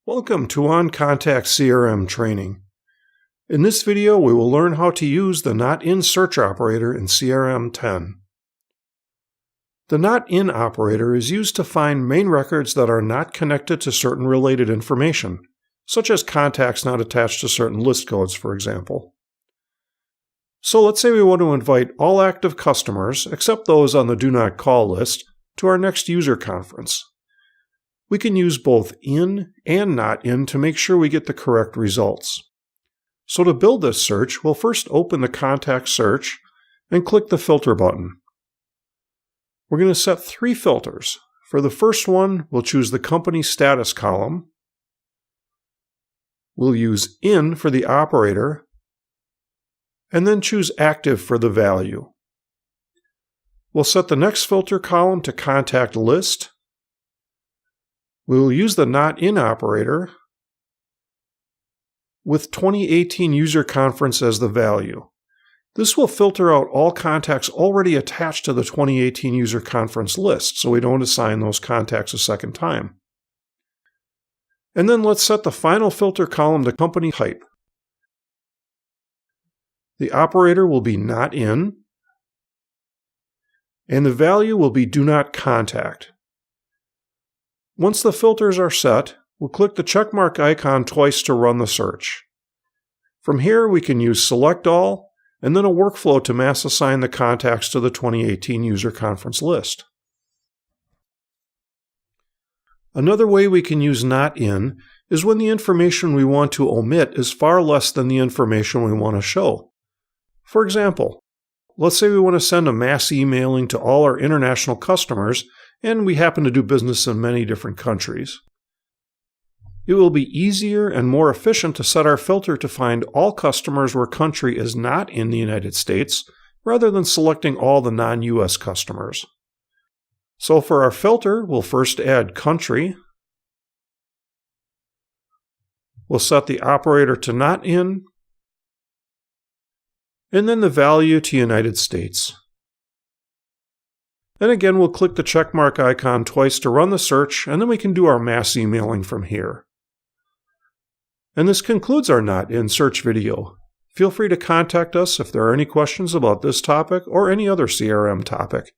Welcome to OnContact CRM training. In this video, we will learn how to use the Not In search operator in CRM 10. The Not In operator is used to find main records that are not connected to certain related information, such as contacts not attached to certain list codes, for example. So let's say we want to invite all active customers, except those on the Do Not Call list, to our next user conference. We can use both in and not in to make sure we get the correct results. So to build this search, we'll first open the contact search and click the filter button. We're going to set 3 filters. For the first one, we'll choose the company status column. We'll use in for the operator, and then choose active for the value. We'll set the next filter column to contact list. We will use the Not In operator with 2018 user conference as the value. This will filter out all contacts already attached to the 2018 user conference list, so we don't assign those contacts a second time. And then let's set the final filter column to company type. The operator will be Not In, and the value will be Do Not Contact. Once the filters are set, we'll click the checkmark icon twice to run the search. From here, we can use Select All and then a workflow to mass assign the contacts to the 2018 user conference list. Another way we can use Not In is when the information we want to omit is far less than the information we want to show. For example, let's say we want to send a mass emailing to all our international customers, and we happen to do business in many different countries. It will be easier and more efficient to set our filter to find all customers where country is not in the United States, rather than selecting all the non-US customers. So for our filter, we'll first add country. We'll set the operator to Not In, and then the value to United States. Then again, we'll click the checkmark icon twice to run the search, and then we can do our mass emailing from here. And this concludes our Not In search video. Feel free to contact us if there are any questions about this topic or any other CRM topic.